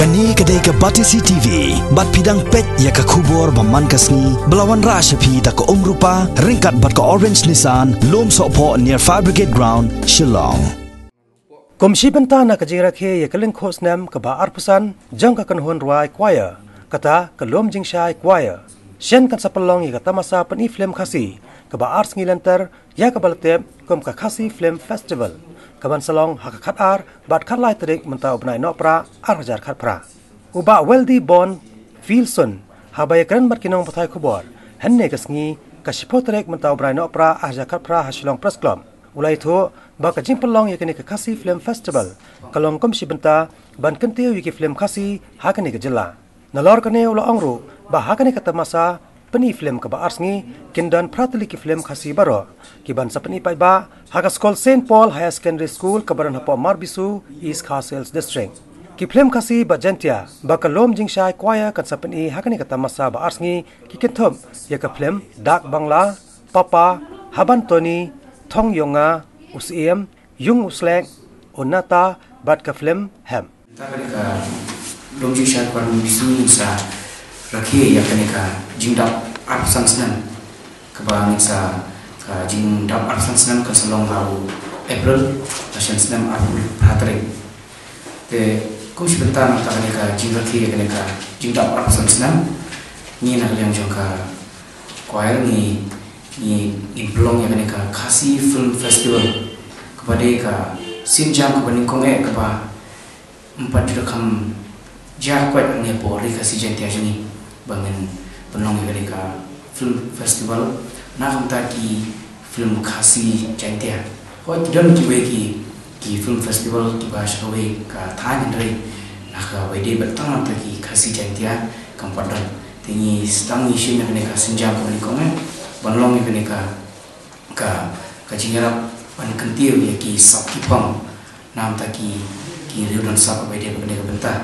Kani kedai ke Batisi TV, bat pidang pet ya ke kubur baman kasni, belawan rashapi tak ke rupa, ringkat bat ke Orange Nissan, lom sokpo near Fire Brigade Ground, Shillong. Komisi bentana ke jirakhe ya ke lingkos nem ke ba arpusan, jang ke kenhun ruai choir, kata ke lom jingshai choir. Shen kan sapelong ya ke tamasa peni film khasi, ke ba ars ngilenter ya ke balatep kom ke khasi film festival. Kaban salong hak khat ar bat khat lai terik mentau benai nok pra ar hajar khat pra. Uba wealthy bon Wilson habaya kran bat kinong pathai khubor. Henne kasngi kasipo terik mentau benai nok pra ar hajar khat pra hasilong press club. Ulai tho ba ka jimpelong yakni ke khasi film festival. Kalong komisi benta ban kentiu yiki film khasi hakani ke jela. Nalor kane ula angru ba hakani kata masa peni film ke ba arsngi kindan pratli ki film khasi baro kiban sapni pai ba haga school St Paul Higher Secondary School kabaran hapo Marbisu East Castles District ki film khasi ba jantia ba kalom jingshai choir kan sapni hakani kata masa ba arsngi ki kithom ya ka film dak bangla papa haban toni thong yonga usiem yung uslek onata bat ka film ham takarika lom jingshai choir bisu sa rakhi ya kanika jingdap arsan senan kebangin sa jingdap arsan senan ke selong lalu April asan senan April hatrik te kum sebentar nak kanika jingrakhi ya kanika jingdap arsan senan ni nak yang jangka choir ni belong ya kanika khasi film festival kepada ka sinjang kebaning konge keba 4 rekam jakwat ni pori khasi jantia jini bangun penong mereka film festival nak taki film khasi jantia kau tidak mencubai ki film festival ki bahasa kawai ka tanya dari nak kawai dia bertang taki khasi jantia kampadan tinggi setang isi mereka senjam mereka banlong mereka ka jingarap ban kentiu ya ki sap kipang nam taki ki riudan sap kawai dia mereka bentah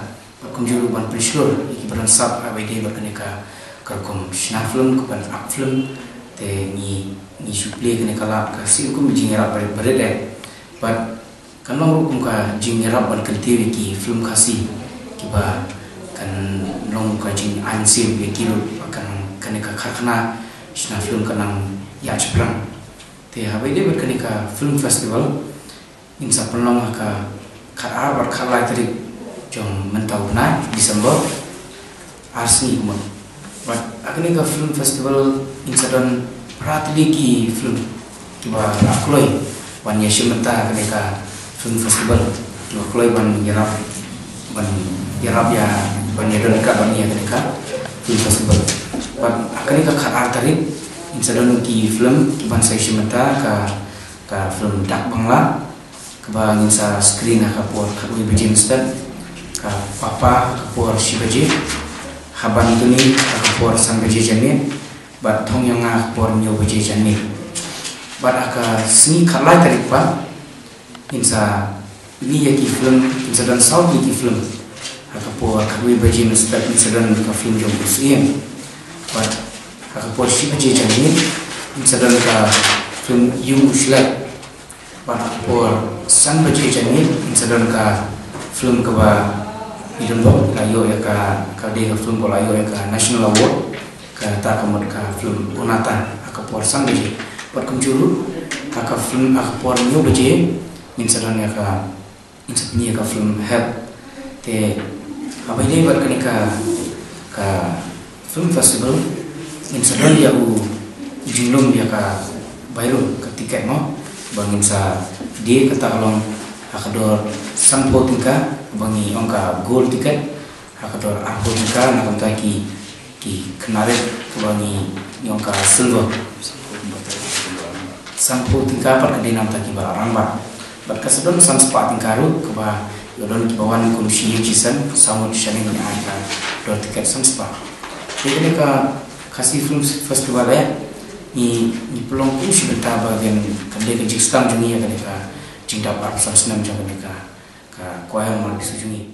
kunjuru ban prislur iki beransap awede berkeneka kerkom shna film kuban ak film te ni suple keneka la kasi kum jingera berede but kanong kum ka jingera ban kentiu iki film kasi kiba kan long ka jing ansim ye kilo akan keneka kharkhana shna film kanang ya chpran te awede berkeneka film festival insa pelong ka khara bar khala tari jom mentau na Desember arsni kumon but akni ka film festival incident pratli ki film kiba akloi wan yeshimta akni ka film festival akloi ban yarab ya ban yedon ka ban ya akni ka film festival but akni ka khar tarik incident ki film ban yeshimta ka film dak bangla keba nginsa screen ka por khawi bejin stat ka papa kapur shibaji haban tuni kapur sangbaji jani bat thong yang kapur nyo baji jani bat aka sni khalai tarik pa insa ni yaki film insa dan south yaki film kapur khawi baji nusbat insa dan ka film jom usiem bat kapur shibaji jani insa dan ka film yung uslek bat kapur sangbaji jani insa dan ka film kaba idon layo ya ka de film layo ya ka national award ka ta kamot ka film onata ka porsan beje pat kumjuru ka film ka por nyu beje minsadan ya ka insapni ka film help te abai bar ka film festival minsadan ya u jinglum ya ka bayro ka tiket mo bangin sa dia kata kalong hakador sampo tingka bangi angka gold tiket hakador ampo tingka nak taki ki kemarin bangi angka silver sampo tingka par kede nam taki barang ba berkasedon sam spa tingkaru keba yodon kibawan komisi yujisan samut sharing ni angka dor tiket sam spa jadi ka kasih film festival ya ni pelong pun sudah bagian kede kejistam dunia kan ka jingdap arsan senam jangan mereka ka choir Marbisu jungi